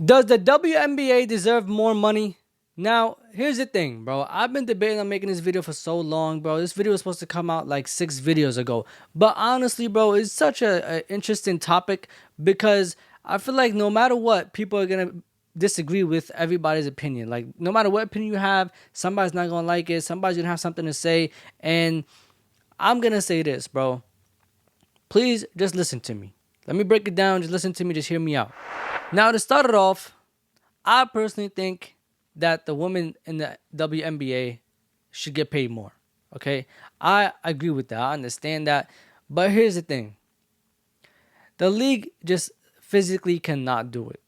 Does the WNBA deserve more money? Now, here's the thing, bro. I've been debating on making this video for so long, bro. This video was supposed to come out like 6 videos ago. But honestly, bro, it's such a interesting topic because I feel like no matter what, people are going to disagree with everybody's opinion. Like, no matter what opinion you have, somebody's not going to like it. Somebody's going to have something to say. And I'm going to say this, bro. Please just listen to me. Let me break it down. Just listen to me. Just hear me out. Now, to start it off, I personally think that the women in the WNBA should get paid more. Okay? I agree with that. I understand that. But here's the thing. The league just physically cannot do it.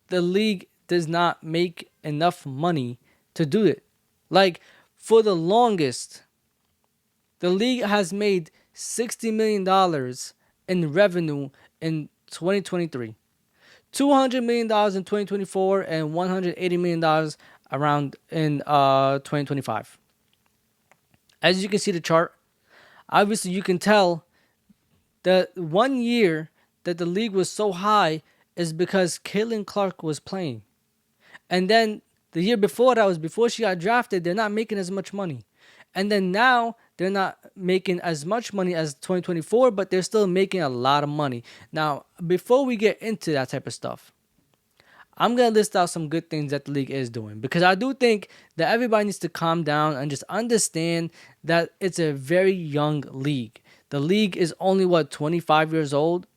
The league does not make enough money to do it. Like, for the longest, the league has made $60 million in revenue in 2023. $200 million in 2024 and $180 million around in 2025. As you can see the chart, obviously you can tell that 1 year that the league was so high is because Caitlin Clark was playing. And then the year before that was before she got drafted, they're not making as much money. And then now they're not making as much money as 2024, but they're still making a lot of money. Now, before we get into that type of stuff, I'm going to list out some good things that the league is doing, because I do think that everybody needs to calm down and just understand that it's a very young league. The league is only, 25 years old?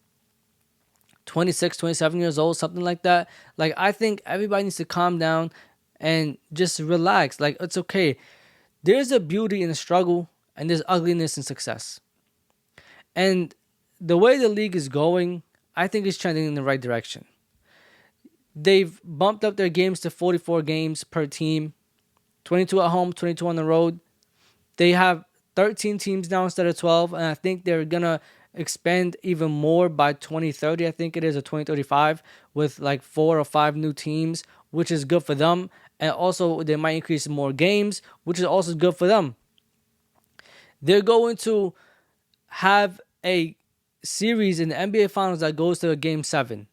26, 27 years old, something like that. Like, I think everybody needs to calm down and just relax. Like, it's okay. There's a beauty in the struggle and there's ugliness in success. And the way the league is going, I think it's trending in the right direction. They've bumped up their games to 44 games per team, 22 at home, 22 on the road. They have 13 teams now instead of 12, and I think they're going to expand even more by 2030, I think it is, or 2035, with like 4 or 5 new teams, which is good for them. And also, they might increase more games, which is also good for them. They're going to have a series in the NBA Finals that goes to a Game 7.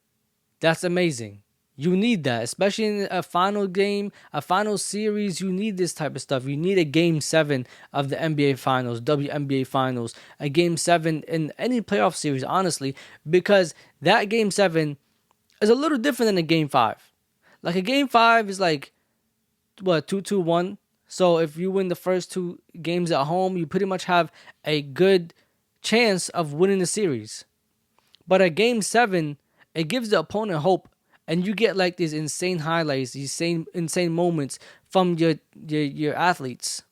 That's amazing. You need that, especially in a final game, a final series. You need this type of stuff. You need a Game 7 of the NBA Finals, WNBA Finals, a Game 7 in any playoff series, honestly, because that Game 7 is a little different than a Game 5. Like, a Game 5 is like, 2-2-1. So if you win the first 2 games at home, you pretty much have a good chance of winning the series. But a Game 7, it gives the opponent hope. And you get like these insane highlights, these insane moments from your athletes.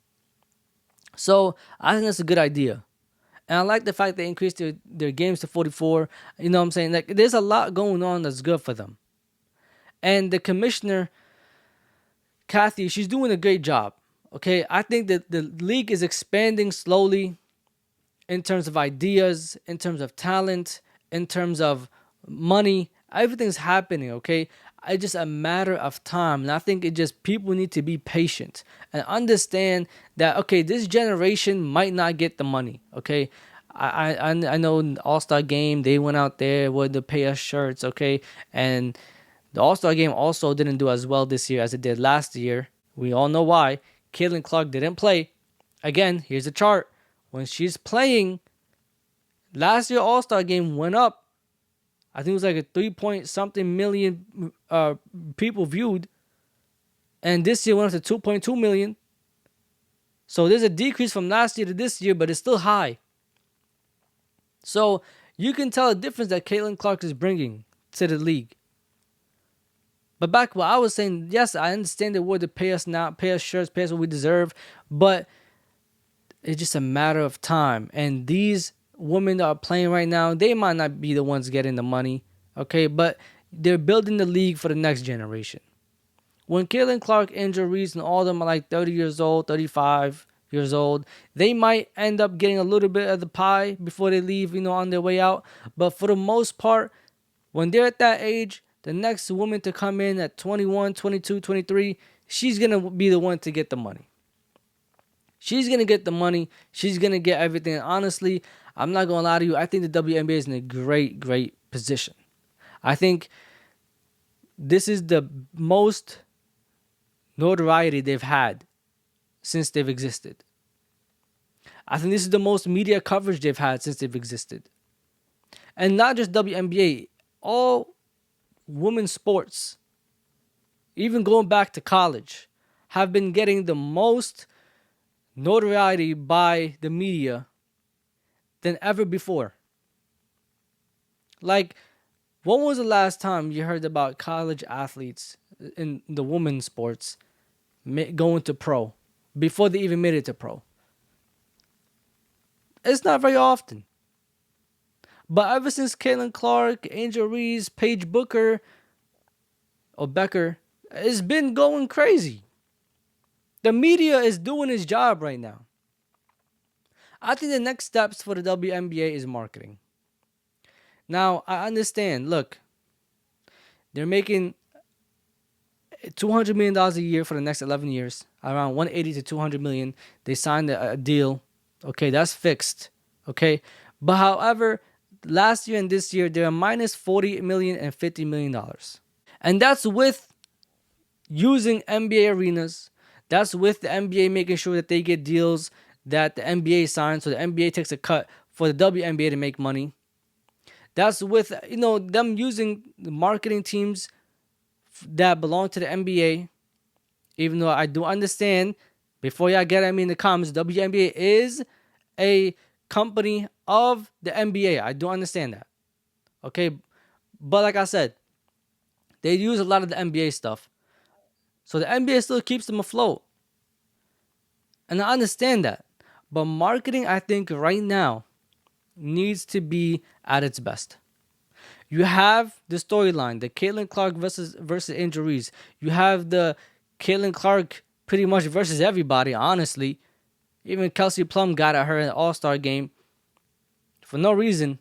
So I think that's a good idea. And I like the fact they increased their games to 44. You know what I'm saying? Like, there's a lot going on that's good for them. And the commissioner, Kathy, she's doing a great job. Okay, I think that the league is expanding slowly in terms of ideas, in terms of talent, in terms of money. Everything's happening, okay? It's just a matter of time. And I think people need to be patient and understand that, okay, this generation might not get the money, okay? I know in the All-Star game, they went out there with the pay us shirts, okay? And the All-Star game also didn't do as well this year as it did last year. We all know why. Caitlin Clark didn't play. Again, here's a chart. When she's playing, last year All-Star game went up. I think it was like a 3-point-something million people viewed. And this year went up to 2.2 million. So there's a decrease from last year to this year, but it's still high. So you can tell the difference that Caitlin Clark is bringing to the league. But back what I was saying, yes, I understand the word to pay us now, pay us shirts, pay us what we deserve. But it's just a matter of time. And these women that are playing right now, they might not be the ones getting the money, okay? But they're building the league for the next generation. When Caitlin Clark, Angel Reese, and all of them are like 30 years old, 35 years old, they might end up getting a little bit of the pie before they leave, on their way out. But for the most part, when they're at that age, the next woman to come in at 21, 22, 23, she's going to be the one to get the money. She's going to get the money. She's going to get everything. And honestly, I'm not going to lie to you. I think the WNBA is in a great, great position. I think This is the most notoriety they've had since they've existed. I think this is the most media coverage they've had since they've existed. And not just WNBA, all women's sports, even going back to college, have been getting the most notoriety by the media than ever before. Like, when was the last time you heard about college athletes in the women's sports going to pro before they even made it to pro? It's not very often. But ever since Caitlin Clark, Angel Reese, Paige Booker, or Becker, it's been going crazy. The media is doing its job right now. I think the next steps for the WNBA is marketing. Now, I understand, look, they're making $200 million a year for the next 11 years, around 180 to 200 million. They signed a deal. Okay, that's fixed. Okay, but however, last year and this year, they're minus 40 million and $50 million. And that's with using NBA arenas. That's with the NBA making sure that they get deals that the NBA signs, so the NBA takes a cut for the WNBA to make money. That's with, them using the marketing teams that belong to the NBA. Even though I do understand, before y'all get at me in the comments, WNBA is a company of the NBA. I do understand that. Okay, but like I said, they use a lot of the NBA stuff. So the NBA still keeps them afloat. And I understand that. But marketing, I think, right now needs to be at its best. You have the storyline, the Caitlin Clark versus Angel Reese. You have the Caitlin Clark pretty much versus everybody, honestly. Even Kelsey Plum got at her in the All-Star game for no reason.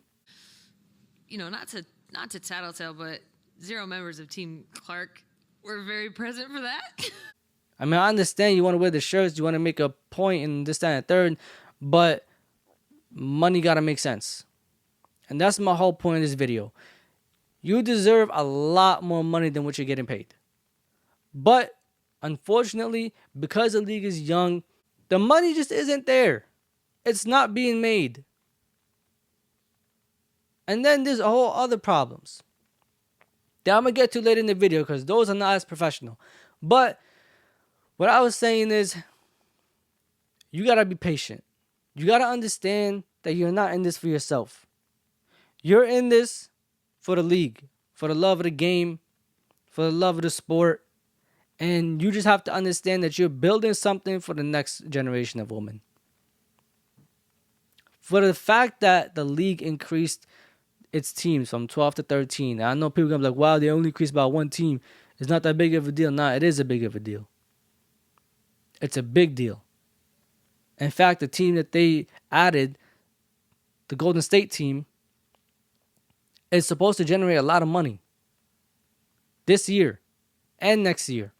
Not to tattletale, but 0 members of Team Clark were very present for that. I mean, I understand you want to wear the shirts, you want to make a point in this, that, and third, but money got to make sense. And that's my whole point of this video. You deserve a lot more money than what you're getting paid. But unfortunately, because the league is young, the money just isn't there. It's not being made. And then there's a whole other problems that I'm going to get to later in the video because those are not as professional. But what I was saying is, you got to be patient. You got to understand that you're not in this for yourself. You're in this for the league, for the love of the game, for the love of the sport. And you just have to understand that you're building something for the next generation of women. For the fact that the league increased its teams from 12 to 13. I know people are going to be like, wow, they only increased by one team. It's not that big of a deal. Nah, it is a big of a deal. It's a big deal. In fact, the team that they added, the Golden State team, is supposed to generate a lot of money this year and next year.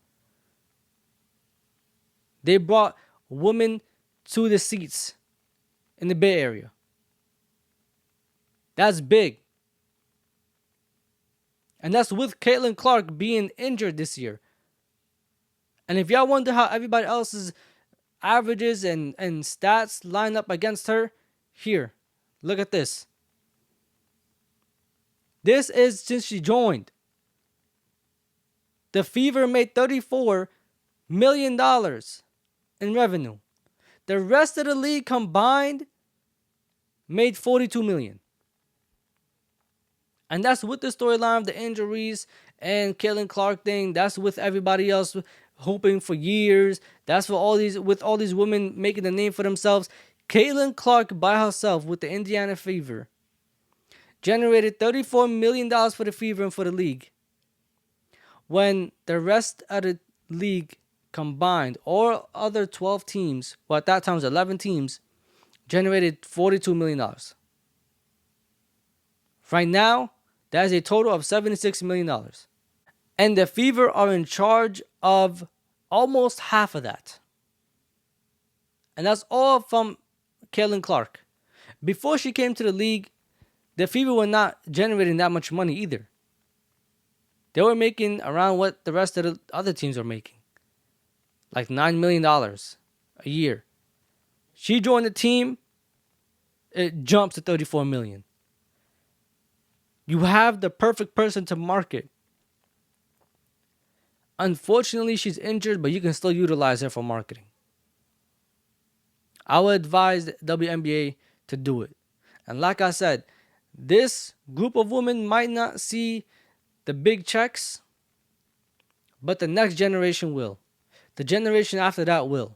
They brought women to the seats in the Bay Area. That's big. And that's with Caitlin Clark being injured this year. And if y'all wonder how everybody else's averages and stats line up against her, here, look at this. This is since she joined. The Fever made $34 million in revenue. The rest of the league combined made $42 million. And that's with the storyline of the Angel Reese and Caitlin Clark thing. That's with everybody else hoping for years. That's for all these women making a name for themselves. Caitlin Clark by herself with the Indiana Fever generated $34 million for the Fever and for the league. When the rest of the league combined, or other 12 teams, well at that time it was 11 teams, generated $42 million. Right now, that is a total of $76 million. And the Fever are in charge of almost half of that. And that's all from Caitlin Clark. Before she came to the league, the Fever were not generating that much money either. They were making around what the rest of the other teams were making, like $9 million a year. She joined the team, it jumps to 34 million. You have the perfect person to market. Unfortunately, she's injured, but you can still utilize her for marketing. I would advise the WNBA to do it. And like I said, this group of women might not see the big checks, but the next generation will. The generation after that will.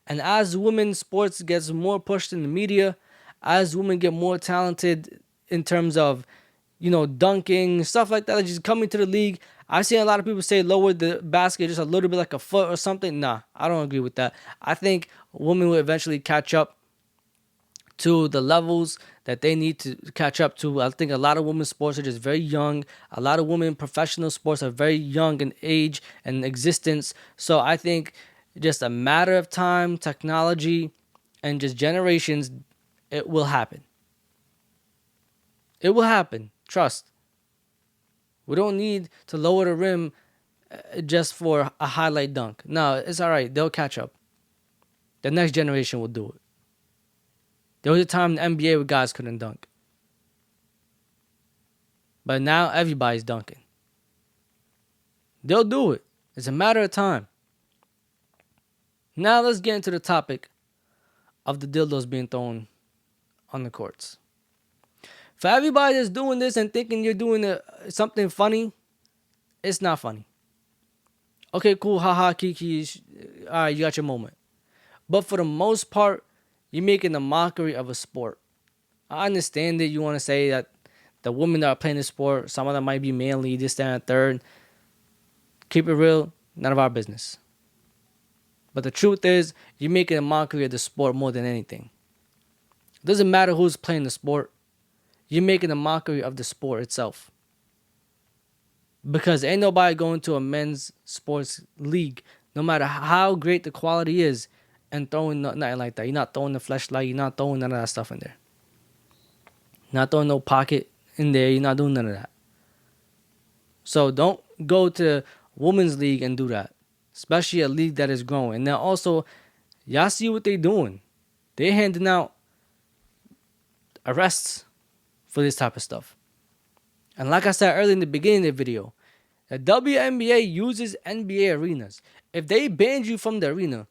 And as women's sports gets more pushed in the media, as women get more talented in terms of, dunking, stuff like that, just coming to the league, I've seen a lot of people say lower the basket just a little bit, like a foot or something. Nah, I don't agree with that. I think women will eventually catch up to the levels that they need to catch up to. I think a lot of women's sports are just very young. A lot of women professional sports are very young in age and existence. So I think just a matter of time, technology, and just generations, it will happen. It will happen. Trust. We don't need to lower the rim just for a highlight dunk. No, it's all right. They'll catch up. The next generation will do it. There was a time in the NBA where guys couldn't dunk. But now everybody's dunking. They'll do it. It's a matter of time. Now let's get into the topic of the dildos being thrown on the courts. For everybody that's doing this and thinking you're doing something funny, it's not funny. Okay, cool, haha, kiki, alright, you got your moment. But for the most part, you're making a mockery of a sport. I understand that you want to say that the women that are playing the sport, some of them might be mainly this, that, and third. Keep it real, none of our business. But the truth is, you're making a mockery of the sport more than anything. It doesn't matter who's playing the sport. You're making a mockery of the sport itself. Because ain't nobody going to a men's sports league, no matter how great the quality is, and throwing nothing like that. You're not throwing the fleshlight. You're not throwing none of that stuff in there. You're not throwing no pocket in there. You're not doing none of that. So don't go to women's league and do that. Especially a league that is growing. And then also, y'all see what they doing. They handing out arrests for this type of stuff. And like I said earlier in the beginning of the video, the WNBA uses NBA arenas. If they banned you from the arena,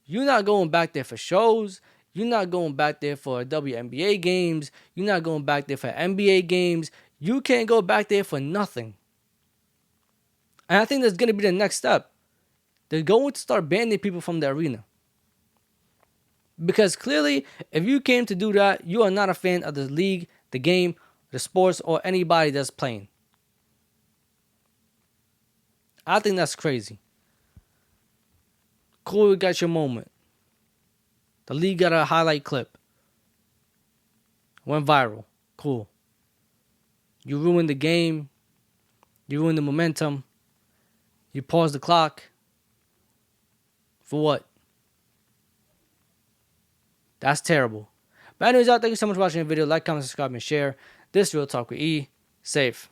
you're not going back there for shows. You're not going back there for WNBA games. You're not going back there for NBA games. You can't go back there for nothing. And I think that's going to be the next step. They're going to start banning people from the arena. Because clearly, if you came to do that, you are not a fan of the league, the game, the sports, or anybody that's playing. I think that's crazy. Cool, you got your moment. The league got a highlight clip. Went viral. Cool. You ruined the game. You ruined the momentum. You paused the clock. For what? That's terrible. But anyways, y'all, thank you so much for watching the video. Like, comment, subscribe, and share. This Real Talk with E. Safe.